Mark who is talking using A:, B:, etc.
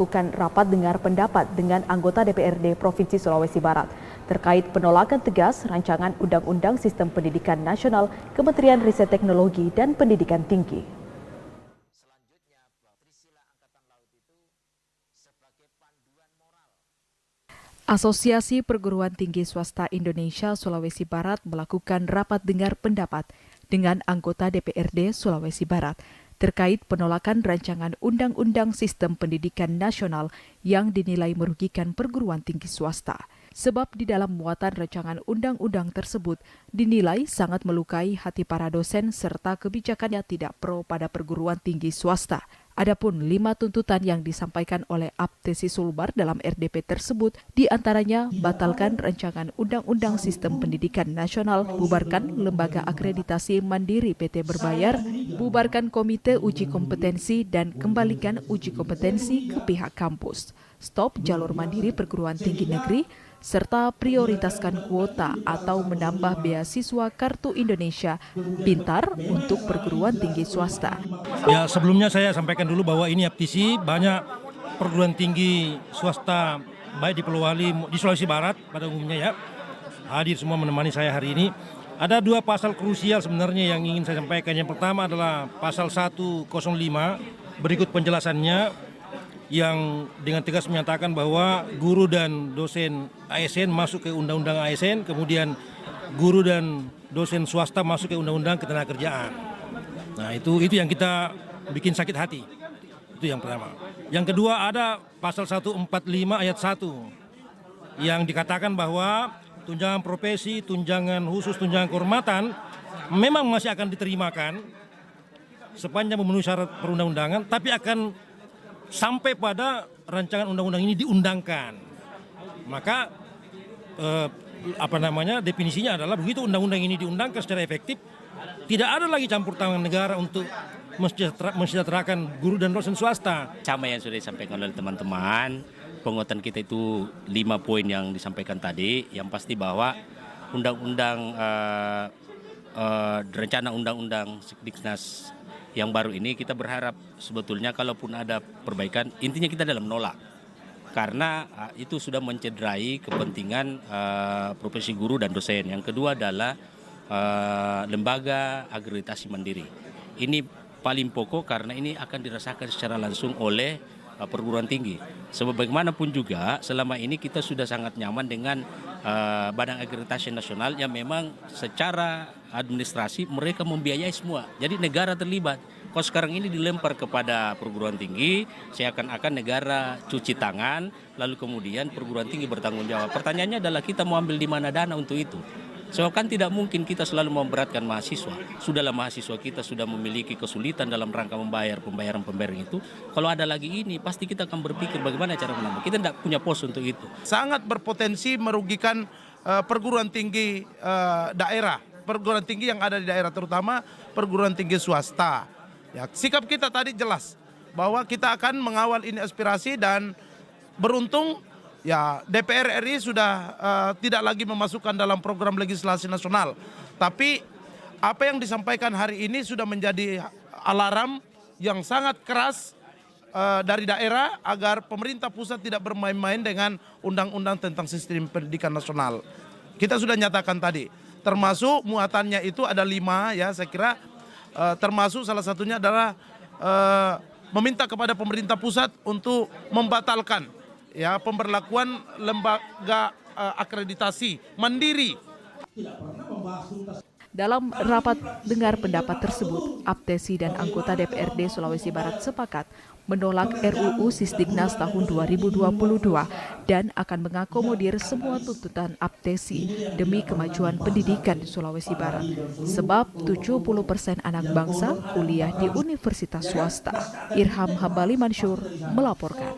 A: melakukan rapat dengar pendapat dengan anggota DPRD Provinsi Sulawesi Barat terkait penolakan tegas rancangan Undang-Undang Sistem Pendidikan Nasional Kementerian Riset Teknologi dan Pendidikan Tinggi. Asosiasi Perguruan Tinggi Swasta Indonesia Sulawesi Barat melakukan rapat dengar pendapat dengan anggota DPRD Sulawesi Barat terkait penolakan rancangan Undang-Undang Sistem Pendidikan Nasional yang dinilai merugikan perguruan tinggi swasta. Sebab di dalam muatan rancangan undang-undang tersebut dinilai sangat melukai hati para dosen serta kebijakannya tidak pro pada perguruan tinggi swasta. Adapun 5 tuntutan yang disampaikan oleh Aptesi Sulbar dalam RDP tersebut diantaranya batalkan rancangan Undang-Undang Sistem Pendidikan Nasional, bubarkan lembaga akreditasi mandiri PT Berbayar, bubarkan komite uji kompetensi dan kembalikan uji kompetensi ke pihak kampus, stop jalur mandiri perguruan tinggi negeri, serta prioritaskan kuota atau menambah beasiswa Kartu Indonesia Pintar untuk perguruan tinggi swasta.
B: Ya, sebelumnya saya sampaikan dulu bahwa ini Aptisi, banyak perguruan tinggi swasta baik di Polowali, di Sulawesi Barat pada umumnya ya, hadir semua menemani saya hari ini. Ada 2 pasal krusial sebenarnya yang ingin saya sampaikan. Yang pertama adalah pasal 105, berikut penjelasannya, yang dengan tegas menyatakan bahwa guru dan dosen ASN masuk ke Undang-Undang ASN, kemudian guru dan dosen swasta masuk ke Undang-Undang Ketenagakerjaan. Nah itu yang kita bikin sakit hati. Itu yang pertama. Yang kedua ada pasal 145 ayat 1 yang dikatakan bahwa tunjangan profesi, tunjangan khusus, tunjangan kehormatan memang masih akan diterimakan sepanjang memenuhi syarat perundang-undangan, tapi akan sampai pada rancangan undang-undang ini diundangkan. Maka definisinya adalah begitu undang-undang ini diundangkan secara efektif, tidak ada lagi campur tangan negara untuk mensejahterakan guru dan dosen swasta.
C: Sama yang sudah disampaikan oleh teman-teman, penguatan kita itu 5 poin yang disampaikan tadi. Yang pasti bahwa rencana undang-undang Sekdiknas yang baru ini kita berharap sebetulnya kalaupun ada perbaikan, intinya kita dalam menolak. Karena itu sudah mencederai kepentingan profesi guru dan dosen. Yang kedua adalah lembaga akreditasi mandiri. Ini paling pokok karena ini akan dirasakan secara langsung oleh perguruan tinggi. Sebab bagaimanapun juga selama ini kita sudah sangat nyaman dengan Badan Akreditasi Nasional yang memang secara administrasi mereka membiayai semua. Jadi negara terlibat. Kalau sekarang ini dilempar kepada perguruan tinggi, seakan-akan negara cuci tangan, lalu kemudian perguruan tinggi bertanggung jawab. Pertanyaannya adalah kita mau ambil di mana dana untuk itu? Sebab kan tidak mungkin kita selalu memberatkan mahasiswa. Sudahlah mahasiswa kita sudah memiliki kesulitan dalam rangka membayar pembayaran itu. Kalau ada lagi ini, pasti kita akan berpikir bagaimana cara menambah. Kita tidak punya pos untuk itu.
D: Sangat berpotensi merugikan perguruan tinggi daerah. Perguruan tinggi yang ada di daerah, terutama perguruan tinggi swasta. Ya, sikap kita tadi jelas bahwa kita akan mengawal ini aspirasi dan beruntung ya DPR RI sudah tidak lagi memasukkan dalam program legislasi nasional. Tapi apa yang disampaikan hari ini sudah menjadi alarm yang sangat keras dari daerah agar pemerintah pusat tidak bermain-main dengan undang-undang tentang sistem pendidikan nasional. Kita sudah nyatakan tadi, termasuk muatannya itu ada 5 ya, saya kira termasuk salah satunya adalah meminta kepada pemerintah pusat untuk membatalkan ya pemberlakuan lembaga akreditasi mandiri.
A: Dalam rapat dengar pendapat tersebut, Aptesi dan anggota DPRD Sulawesi Barat sepakat menolak RUU Sisdiknas tahun 2022 dan akan mengakomodir semua tuntutan Aptesi demi kemajuan pendidikan di Sulawesi Barat. Sebab 70% anak bangsa kuliah di universitas swasta. Irham Hambali Mansur melaporkan.